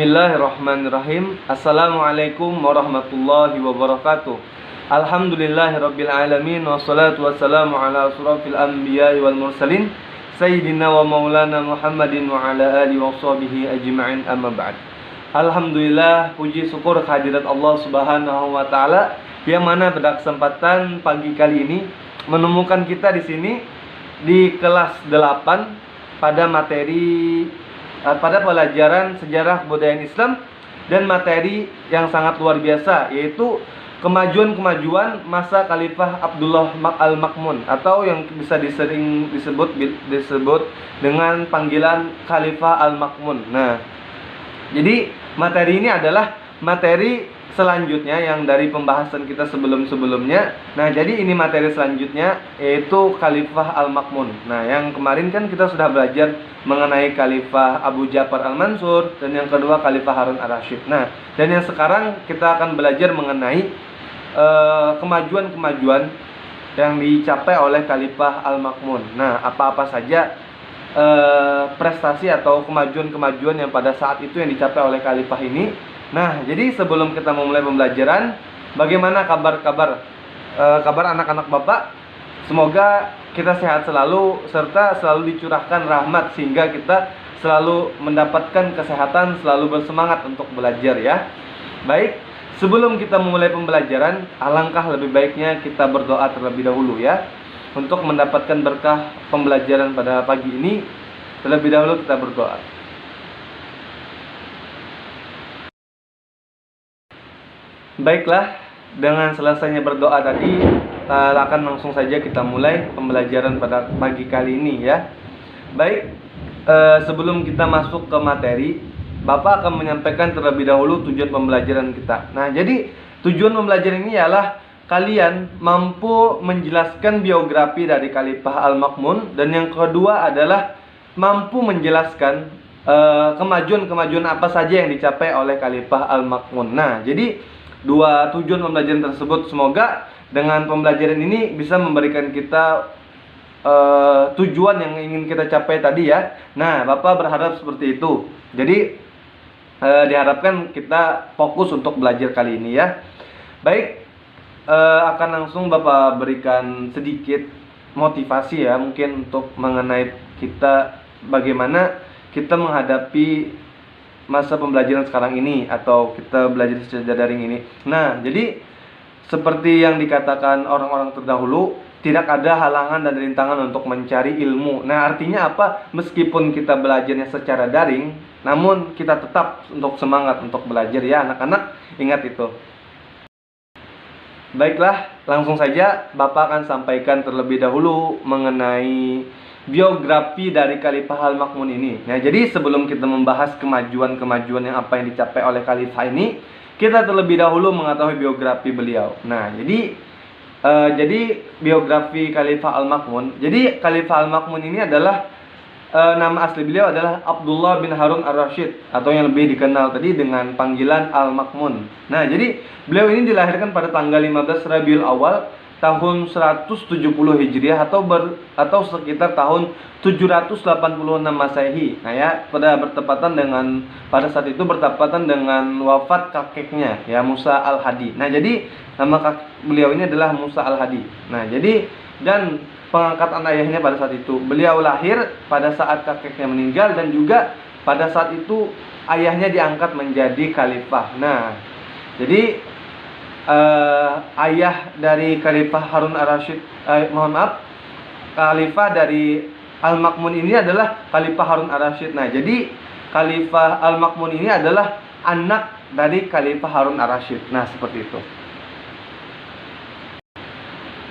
Bismillahirrahmanirrahim. Assalamualaikum warahmatullahi wabarakatuh. Alhamdulillahirabbil alamin wassalatu wassalamu ala asrofil anbiya'i wal mursalin sayyidina wa maulana Muhammadin wa ala alihi washabihi ajma'in, amma ba'd. Alhamdulillah, puji syukur kehadirat Allah Subhanahu wa taala yang mana pada kesempatan pagi kali ini menemukan kita di sini di kelas 8 pada pelajaran sejarah kebudayaan Islam dan materi yang sangat luar biasa, yaitu kemajuan-kemajuan masa Khalifah Abdullah Al-Ma'mun atau yang bisa disering disebut dengan panggilan Khalifah Al-Ma'mun. Nah, jadi materi ini adalah materi selanjutnya yang dari pembahasan kita sebelum-sebelumnya. Nah, jadi ini materi selanjutnya yaitu Khalifah Al-Ma'mun. Nah, yang kemarin kan kita sudah belajar mengenai Khalifah Abu Ja'far Al-Mansur dan yang kedua Khalifah Harun Ar-Rasyid. Nah, dan yang sekarang kita akan belajar mengenai kemajuan-kemajuan yang dicapai oleh Khalifah Al-Ma'mun. Nah, apa-apa saja prestasi atau kemajuan-kemajuan yang pada saat itu yang dicapai oleh Khalifah ini. Nah, jadi sebelum kita memulai pembelajaran, bagaimana kabar anak-anak Bapak? Semoga kita sehat selalu serta selalu dicurahkan rahmat sehingga kita selalu mendapatkan kesehatan, selalu bersemangat untuk belajar ya. Baik, sebelum kita memulai pembelajaran, alangkah lebih baiknya kita berdoa terlebih dahulu ya. Untuk mendapatkan berkah pembelajaran pada pagi ini, terlebih dahulu kita berdoa. Baiklah, dengan selesainya berdoa tadi, akan langsung saja kita mulai pembelajaran pada pagi kali ini ya. Baik, sebelum kita masuk ke materi, Bapak akan menyampaikan terlebih dahulu tujuan pembelajaran kita. Nah, jadi tujuan pembelajaran ini ialah kalian mampu menjelaskan biografi dari Khalifah Al-Ma'mun, dan yang kedua adalah mampu menjelaskan kemajuan-kemajuan apa saja yang dicapai oleh Khalifah Al-Ma'mun. Nah, jadi dua tujuan pembelajaran tersebut, semoga dengan pembelajaran ini bisa memberikan kita tujuan yang ingin kita capai tadi ya. Nah, Bapak berharap seperti itu. Jadi diharapkan kita fokus untuk belajar kali ini ya. Baik, akan langsung Bapak berikan sedikit motivasi ya, mungkin untuk mengenai kita bagaimana kita menghadapi masa pembelajaran sekarang ini atau kita belajar secara daring ini. Nah, jadi seperti yang dikatakan orang-orang terdahulu, tidak ada halangan dan rintangan untuk mencari ilmu. Nah, artinya apa? Meskipun kita belajarnya secara daring, namun kita tetap untuk semangat untuk belajar ya anak-anak, ingat itu. Baiklah, langsung saja Bapak akan sampaikan terlebih dahulu mengenai biografi dari Khalifah Al-Ma'mun ini. Nah, jadi sebelum kita membahas kemajuan-kemajuan yang apa yang dicapai oleh Khalifah ini, kita terlebih dahulu mengetahui biografi beliau. Nah, jadi biografi Khalifah Al-Ma'mun. Jadi Khalifah Al-Ma'mun ini adalah nama asli beliau adalah Abdullah bin Harun Ar-Rasyid atau yang lebih dikenal tadi dengan panggilan Al-Ma'mun. Nah, jadi beliau ini dilahirkan pada tanggal 15 Rabiul Awal tahun 170 Hijriah atau sekitar tahun 786 Masehi. Nah ya, pada saat itu bertepatan dengan wafat kakeknya ya, Musa Al-Hadi. Nah, jadi nama beliau ini adalah Musa Al-Hadi. Nah, jadi dan pengangkatan ayahnya pada saat itu, beliau lahir pada saat kakeknya meninggal dan juga pada saat itu ayahnya diangkat menjadi khalifah. Nah, jadi ayah dari Khalifah Harun Ar-Rasyid, Khalifah dari Al-Ma'mun ini adalah Khalifah Harun Ar-Rasyid. Nah, jadi Khalifah Al-Ma'mun ini adalah anak dari Khalifah Harun Ar-Rasyid. Nah, seperti itu.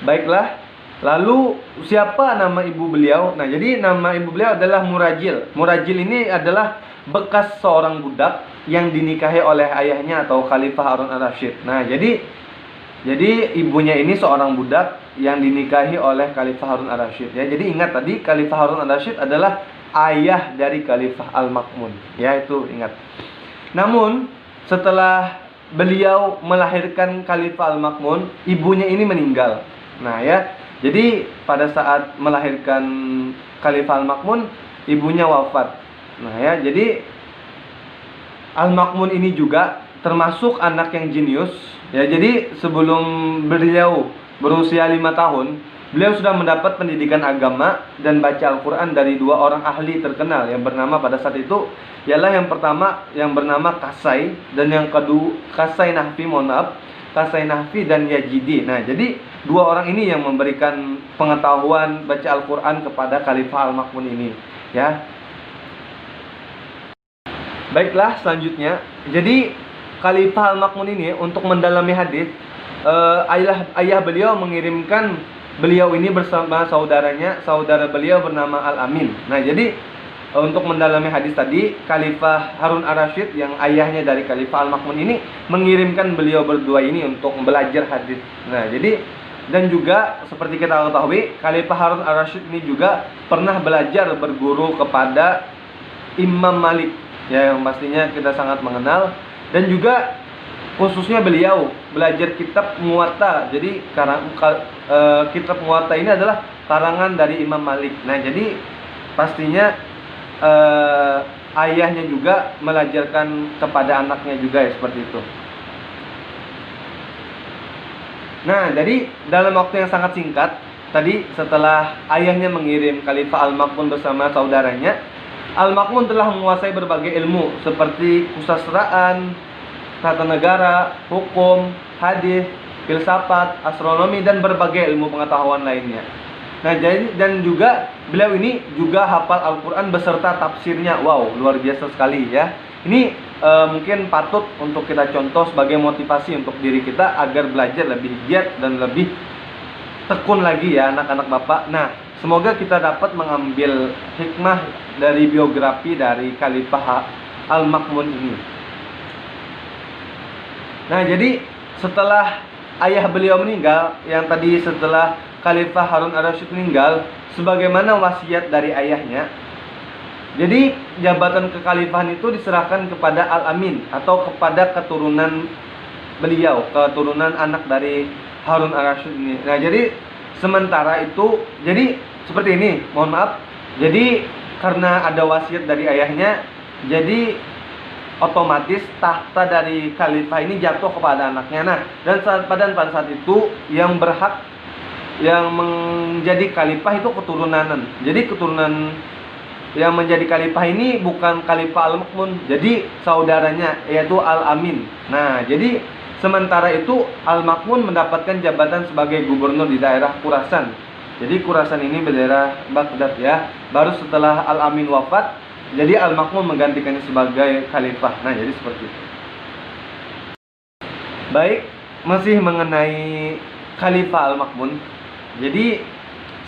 Baiklah, lalu siapa nama ibu beliau? Nah, jadi nama ibu beliau adalah Murajil. Murajil ini adalah bekas seorang budak yang dinikahi oleh ayahnya atau Khalifah Harun Ar-Rasyid. Nah, jadi ibunya ini seorang budak yang dinikahi oleh Khalifah Harun Ar-Rasyid ya. Jadi ingat tadi Khalifah Harun Ar-Rasyid adalah ayah dari Khalifah Al-Ma'mun. Ya, itu ingat. Namun setelah beliau melahirkan Khalifah Al-Ma'mun, ibunya ini meninggal. Nah, ya. Jadi pada saat melahirkan Khalifah Al-Ma'mun, ibunya wafat. Nah, ya. Jadi Al-Ma'mun ini juga termasuk anak yang jenius ya. Jadi sebelum beliau berusia 5 tahun, beliau sudah mendapat pendidikan agama dan baca Al-Quran dari 2 orang ahli terkenal yang bernama pada saat itu ialah yang pertama yang bernama Kasai, dan yang kedua Kasai Nahfi, Kasai Nahfi dan Yazidi. Nah, jadi 2 orang ini yang memberikan pengetahuan baca Al-Quran kepada Khalifah Al-Ma'mun ini ya. Baiklah, selanjutnya, jadi Khalifah Al-Ma'mun ini untuk mendalami hadis, ayah beliau mengirimkan beliau ini bersama saudara beliau bernama Al-Amin. Nah, jadi untuk mendalami hadis tadi, Khalifah Harun Ar-Rasyid yang ayahnya dari Khalifah Al-Ma'mun ini mengirimkan beliau berdua ini untuk belajar hadis. Nah, jadi dan juga seperti kita ketahui, Khalifah Harun Ar-Rasyid ini juga pernah belajar berguru kepada Imam Malik ya, yang pastinya kita sangat mengenal, dan juga khususnya beliau belajar kitab Muwatta. Jadi kitab Muwatta ini adalah karangan dari Imam Malik. Nah, jadi pastinya ayahnya juga mengajarkan kepada anaknya juga ya, seperti itu. Nah, jadi dalam waktu yang sangat singkat tadi, setelah ayahnya mengirim Khalifah Al-Ma'mun bersama saudaranya, Al-Ma'mun telah menguasai berbagai ilmu seperti kesusastraan, tata negara, hukum, hadis, filsafat, astronomi, dan berbagai ilmu pengetahuan lainnya. Nah, jadi dan juga beliau ini juga hafal Al-Quran beserta tafsirnya. Wow, luar biasa sekali ya. Ini mungkin patut untuk kita contoh sebagai motivasi untuk diri kita agar belajar lebih giat dan lebih tekun lagi ya anak-anak Bapak. Nah, semoga kita dapat mengambil hikmah dari biografi dari Khalifah Al-Ma'mun ini. Nah, jadi setelah ayah beliau meninggal, yang tadi setelah Khalifah Harun Ar-Rasyid meninggal, sebagaimana wasiat dari ayahnya, jadi jabatan kekhalifahan itu diserahkan kepada Al-Amin atau kepada keturunan beliau, keturunan anak dari Harun Ar-Rasyid ini. Nah, jadi sementara itu, jadi seperti ini, mohon maaf. Jadi karena ada wasiat dari ayahnya, jadi otomatis tahta dari khalifah ini jatuh kepada anaknya. Nah, dan pada saat itu yang berhak yang menjadi khalifah itu keturunan. Jadi keturunan yang menjadi khalifah ini bukan Khalifah Al-Ma'mun, jadi saudaranya yaitu Al-Amin. Nah, jadi sementara itu Al-Ma'mun mendapatkan jabatan sebagai gubernur di daerah Khurasan. Jadi Khurasan ini berdaerah Baghdad ya. Baru setelah Al-Amin wafat, jadi Al-Ma'mun menggantikannya sebagai khalifah. Nah, jadi seperti itu. Baik, masih mengenai Khalifah Al-Ma'mun. Jadi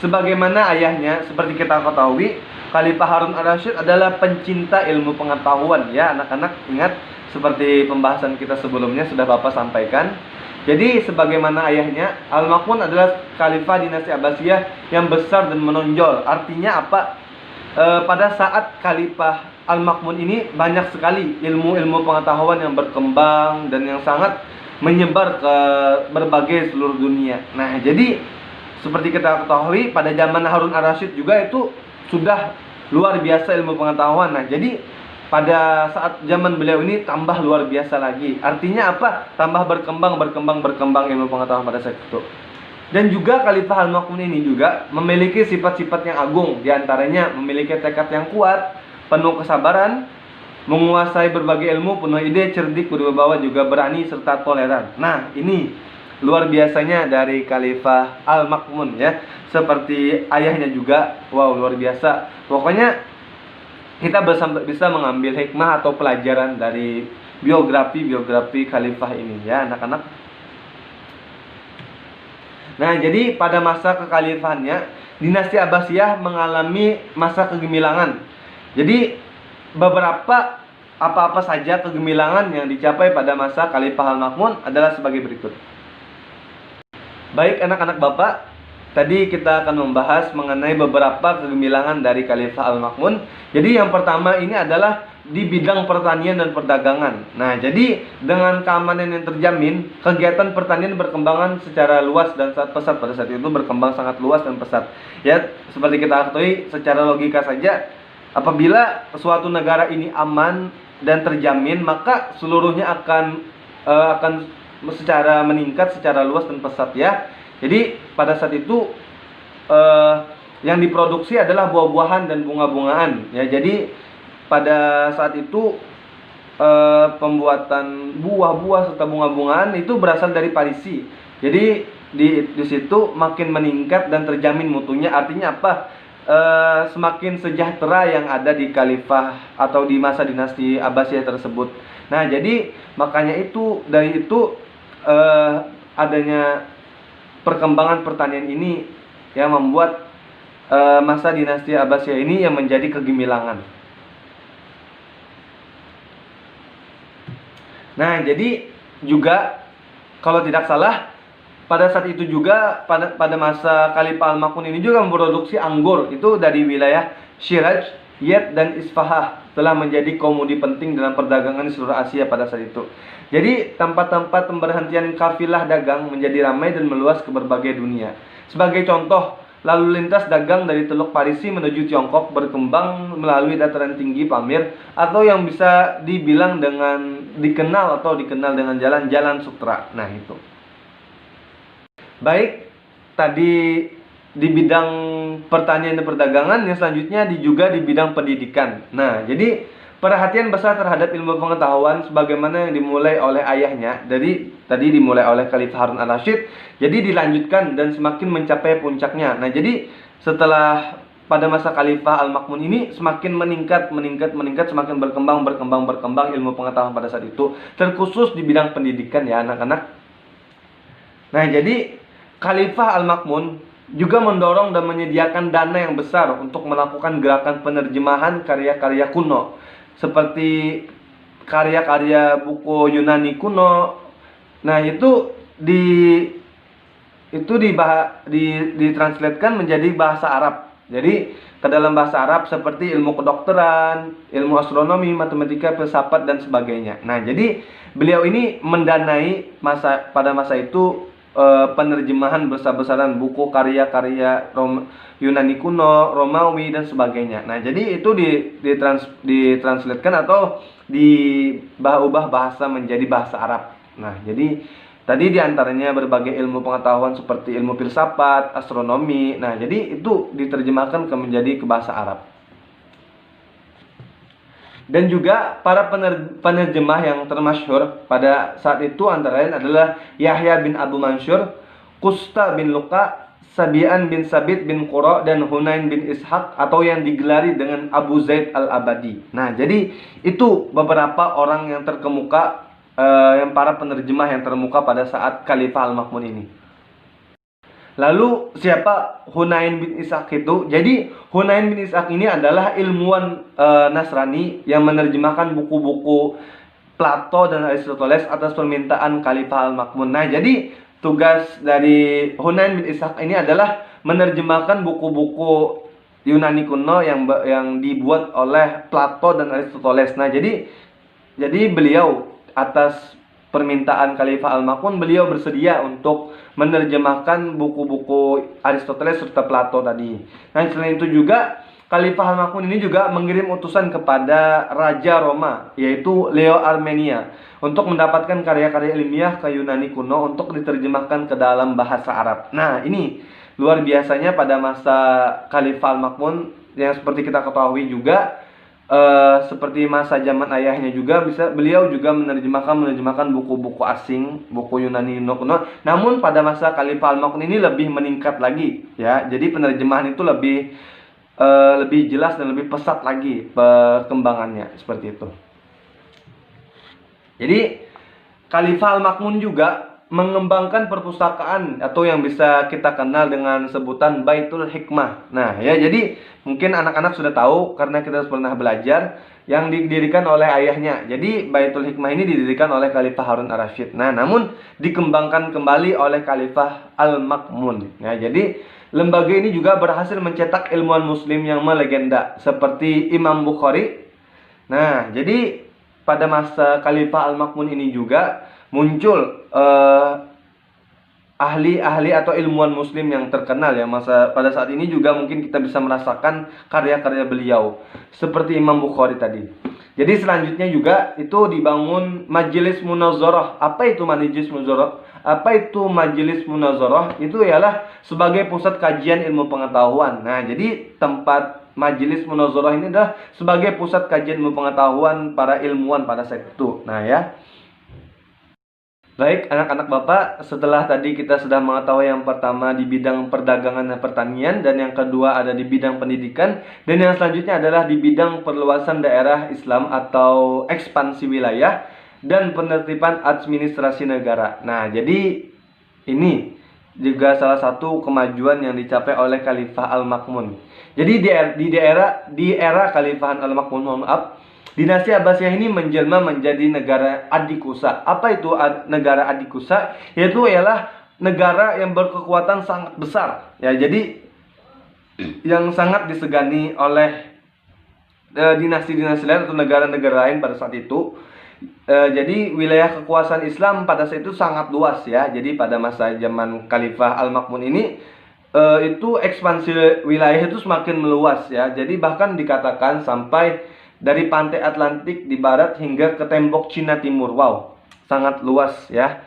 sebagaimana ayahnya, seperti kita ketahui, Khalifah Harun Ar-Rasyid adalah pencinta ilmu pengetahuan ya anak-anak. Ingat, seperti pembahasan kita sebelumnya sudah Bapak sampaikan. Jadi sebagaimana ayahnya, Al-Ma'mun adalah khalifah dinasti Abbasiyah yang besar dan menonjol. Artinya apa? Pada saat Khalifah Al-Ma'mun ini banyak sekali ilmu-ilmu pengetahuan yang berkembang dan yang sangat menyebar ke berbagai seluruh dunia. Nah, jadi seperti kita ketahui, pada zaman Harun Ar-Rasyid juga itu sudah luar biasa ilmu pengetahuan. Nah, jadi pada saat zaman beliau ini tambah luar biasa lagi. Artinya apa? Tambah berkembang ilmu pengetahuan pada saat itu. Dan juga Khalifah Al-Ma'mun ini juga memiliki sifat-sifat yang agung. Di antaranya memiliki tekad yang kuat, penuh kesabaran, menguasai berbagai ilmu, penuh ide, cerdik, berwibawa, juga berani serta toleran. Nah, ini luar biasanya dari Khalifah Al-Ma'mun ya. Seperti ayahnya juga, wow, luar biasa. Pokoknya kita bisa mengambil hikmah atau pelajaran dari biografi Khalifah ini ya anak-anak. Nah, jadi pada masa kekhalifahannya, dinasti Abbasiyah mengalami masa kegemilangan. Jadi beberapa apa-apa saja kegemilangan yang dicapai pada masa Khalifah Al-Ma'mun adalah sebagai berikut. Baik anak-anak Bapak, tadi kita akan membahas mengenai beberapa kegemilangan dari Khalifah Al-Ma'mun. Jadi yang pertama ini adalah di bidang pertanian dan perdagangan. Nah, jadi dengan keamanan yang terjamin, kegiatan pertanian berkembang secara luas dan sangat pesat. Pada saat itu berkembang sangat luas dan pesat. Ya, seperti kita ketahui secara logika saja, apabila suatu negara ini aman, dan terjamin, maka seluruhnya akan secara meningkat secara luas dan pesat ya. Jadi pada saat itu yang diproduksi adalah buah-buahan dan bunga-bungaan ya. Jadi pada saat itu pembuatan buah-buah serta bunga-bungaan itu berasal dari Parisi. Jadi di situ makin meningkat dan terjamin mutunya. Artinya apa? Semakin sejahtera yang ada di khalifah atau di masa dinasti Abbasiyah tersebut. Nah, jadi makanya itu dari itu adanya perkembangan pertanian ini yang membuat masa dinasti Abbasiyah ini yang menjadi kegemilangan. Nah, jadi juga kalau tidak salah pada saat itu juga pada masa Khalifah Al-Ma'mun ini juga memproduksi anggur itu dari wilayah Shiraz, Yezd dan Isfahah, telah menjadi komodi penting dalam perdagangan di seluruh Asia pada saat itu. Jadi tempat-tempat pemberhentian kafilah dagang menjadi ramai dan meluas ke berbagai dunia. Sebagai contoh, lalu lintas dagang dari Teluk Parisi menuju Tiongkok berkembang melalui dataran tinggi Pamir, atau yang bisa dibilang dikenal dengan jalan-jalan sutra. Nah, itu. Baik, tadi di bidang pertanian dan perdagangan, yang selanjutnya juga di bidang pendidikan. Nah, jadi perhatian besar terhadap ilmu pengetahuan sebagaimana yang dimulai oleh ayahnya. Jadi tadi dimulai oleh Khalifah Harun al-Rasyid, jadi dilanjutkan dan semakin mencapai puncaknya. Nah, jadi setelah pada masa Khalifah Al-Ma'mun ini semakin meningkat, semakin berkembang ilmu pengetahuan pada saat itu, terkhusus di bidang pendidikan ya anak-anak. Nah, jadi Khalifah Al-Ma'mun juga mendorong dan menyediakan dana yang besar untuk melakukan gerakan penerjemahan karya-karya kuno, seperti karya-karya buku Yunani kuno. Nah, itu ditranslatekan menjadi bahasa Arab. Jadi ke dalam bahasa Arab seperti ilmu kedokteran, ilmu astronomi, matematika, filsafat dan sebagainya. Nah, jadi beliau ini mendanai pada masa itu penerjemahan besar-besaran buku karya-karya Yunani kuno, Romawi dan sebagainya. Nah, jadi itu ditranslatekan atau diubah bahasa menjadi bahasa Arab. Nah, jadi tadi diantaranya berbagai ilmu pengetahuan seperti ilmu filsafat, astronomi. Nah, jadi itu diterjemahkan menjadi ke bahasa Arab. Dan juga para penerjemah yang termasyhur pada saat itu antara lain adalah Yahya bin Abu Mansur, Qusta bin Luqa, Sabi'an bin Sabit bin Qura, dan Hunain bin Ishaq atau yang digelari dengan Abu Zaid al-Abadi. Nah, jadi itu beberapa orang yang terkemuka, yang para penerjemah yang terkemuka pada saat Khalifah Al-Ma'mun ini. Lalu siapa Hunain bin Ishaq itu? Jadi Hunain bin Ishaq ini adalah ilmuwan Nasrani yang menerjemahkan buku-buku Plato dan Aristoteles atas permintaan Khalifah Al-Ma'mun. Nah, jadi tugas dari Hunain bin Ishaq ini adalah menerjemahkan buku-buku Yunani kuno yang dibuat oleh Plato dan Aristoteles. Nah, jadi beliau atas permintaan Khalifah Al-Ma'mun, beliau bersedia untuk menerjemahkan buku-buku Aristoteles serta Plato tadi. Nah, selain itu juga Khalifah Al-Ma'mun ini juga mengirim utusan kepada Raja Roma, yaitu Leo Armenia, untuk mendapatkan karya-karya ilmiah ke Yunani kuno untuk diterjemahkan ke dalam bahasa Arab. Nah, ini luar biasanya pada masa Khalifah Al-Ma'mun, yang seperti kita ketahui juga seperti masa zaman ayahnya juga beliau juga menerjemahkan buku-buku asing, buku Yunani kuno. Namun pada masa Khalifah Al-Ma'mun ini lebih meningkat lagi ya. Jadi penerjemahan itu lebih jelas dan lebih pesat lagi perkembangannya seperti itu. Jadi Khalifah Al-Ma'mun juga mengembangkan perpustakaan atau yang bisa kita kenal dengan sebutan Baitul Hikmah. Nah, ya, jadi mungkin anak-anak sudah tahu karena kita pernah belajar, yang didirikan oleh ayahnya. Jadi Baitul Hikmah ini didirikan oleh Khalifah Harun al-Rasyid. Nah, namun dikembangkan kembali oleh Khalifah Al-Ma'mun. Ya, jadi lembaga ini juga berhasil mencetak ilmuwan muslim yang melegenda seperti Imam Bukhari. Nah, jadi pada masa Khalifah Al-Ma'mun ini juga muncul ahli-ahli atau ilmuwan muslim yang terkenal ya. Pada saat ini juga mungkin kita bisa merasakan karya-karya beliau seperti Imam Bukhari tadi. Jadi selanjutnya juga itu dibangun majelis munazarah. Apa itu majelis munazarah? Apa itu majelis munazarah? Itu ialah sebagai pusat kajian ilmu pengetahuan. Nah, jadi tempat majelis munazarah ini adalah sebagai pusat kajian ilmu pengetahuan para ilmuwan pada saat itu. Nah, ya. Baik, anak-anak Bapak, setelah tadi kita sudah mengetahui yang pertama di bidang perdagangan dan pertanian, dan yang kedua ada di bidang pendidikan, dan yang selanjutnya adalah di bidang perluasan daerah Islam atau ekspansi wilayah dan penertiban administrasi negara. Nah, jadi ini juga salah satu kemajuan yang dicapai oleh Khalifah Al-Ma'mun. Jadi di era Khalifahan Al-Ma'mun, mohon maaf, Dinasti Abbasiyah ini menjelma menjadi negara adikusa. Apa itu negara adikusa? Yaitu ialah negara yang berkekuatan sangat besar. Ya, jadi yang sangat disegani oleh dinasti-dinasti lain atau negara-negara lain pada saat itu. Jadi wilayah kekuasaan Islam pada saat itu sangat luas ya. Jadi pada masa zaman Khalifah Al-Ma'mun ini itu ekspansi wilayah itu semakin meluas ya. Jadi bahkan dikatakan sampai dari pantai Atlantik di barat hingga ke tembok Cina Timur. Wow, sangat luas ya.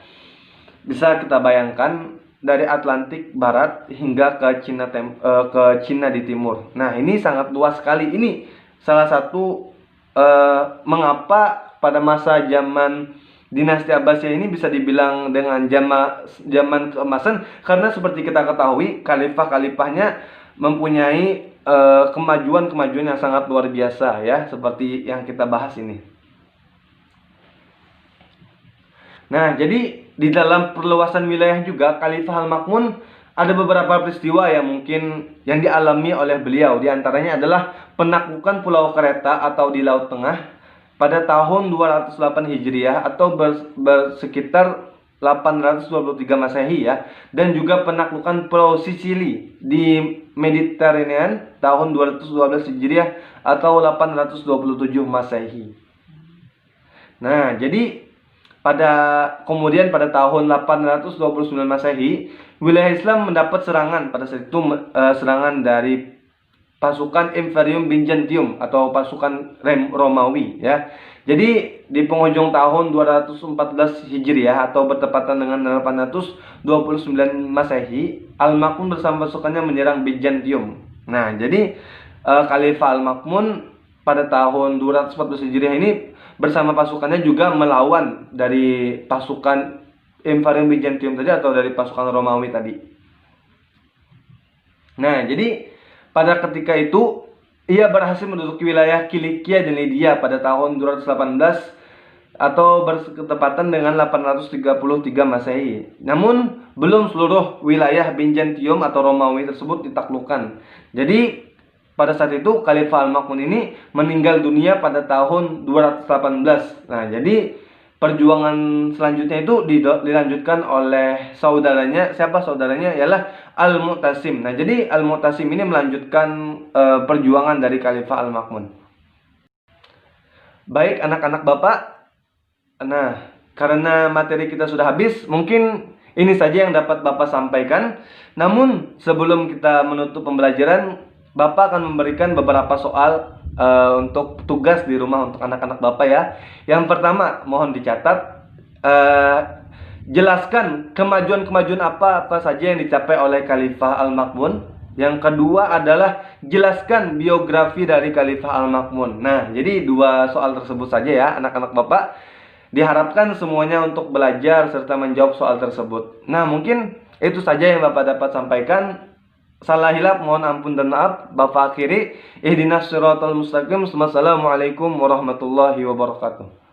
Bisa kita bayangkan dari Atlantik barat hingga ke Cina di timur. Nah, ini sangat luas sekali. Ini salah satu mengapa pada masa zaman Dinasti Abbasiyah ini bisa dibilang dengan zaman keemasan, karena seperti kita ketahui khalifah-khalifahnya mempunyai kemajuan-kemajuan yang sangat luar biasa ya, seperti yang kita bahas ini. Nah, jadi di dalam perluasan wilayah juga Khalifah Al-Ma'mun ada beberapa peristiwa yang mungkin yang dialami oleh beliau. Di antaranya adalah penaklukan Pulau Kreta atau di Laut Tengah pada tahun 208 Hijriah atau bersekitar 823 Masehi ya, dan juga penaklukan Pulau Sicily di Mediterranean tahun 212 Hijriah atau 827 Masehi. Nah, jadi kemudian pada tahun 829 Masehi, wilayah Islam mendapat serangan pada saat itu, serangan dari pasukan Imperium Byzantium atau pasukan Romawi ya. Jadi di penghujung tahun 214 Hijriah atau bertepatan dengan 829 Masehi, Al-Ma'mun bersama pasukannya menyerang Byzantium. Nah, jadi Khalifah Al-Ma'mun pada tahun 214 Hijriah ini bersama pasukannya juga melawan dari pasukan Imperium Byzantium tadi atau dari pasukan Romawi tadi. Nah, jadi pada ketika itu ia berhasil menduduki wilayah Kilikia dan Lydia pada tahun 218 atau bertepatan dengan 833 Masehi. Namun belum seluruh wilayah Byzantium atau Romawi tersebut ditaklukkan. Jadi pada saat itu Khalifah Al-Ma'mun ini meninggal dunia pada tahun 218. Nah, jadi perjuangan selanjutnya itu dilanjutkan oleh saudaranya. Siapa saudaranya? Ialah Al-Mu'tasim. Nah, jadi Al-Mu'tasim ini melanjutkan perjuangan dari Khalifah Al-Ma'mun. Baik anak-anak Bapak. Nah, karena materi kita sudah habis, mungkin ini saja yang dapat Bapak sampaikan. Namun sebelum kita menutup pembelajaran, Bapak akan memberikan beberapa soal untuk tugas di rumah untuk anak-anak Bapak ya. Yang pertama, mohon dicatat, jelaskan kemajuan-kemajuan apa saja yang dicapai oleh Khalifah Al-Ma'mun. Yang kedua adalah jelaskan biografi dari Khalifah Al-Ma'mun. Nah, jadi dua soal tersebut saja ya anak-anak Bapak. Diharapkan semuanya untuk belajar serta menjawab soal tersebut. Nah, mungkin itu saja yang Bapak dapat sampaikan. Salah hilap mohon ampun dan maaf. Bapak akhiri, ihdinas siratal mustaqim. Wassalamualaikum warahmatullahi wabarakatuh.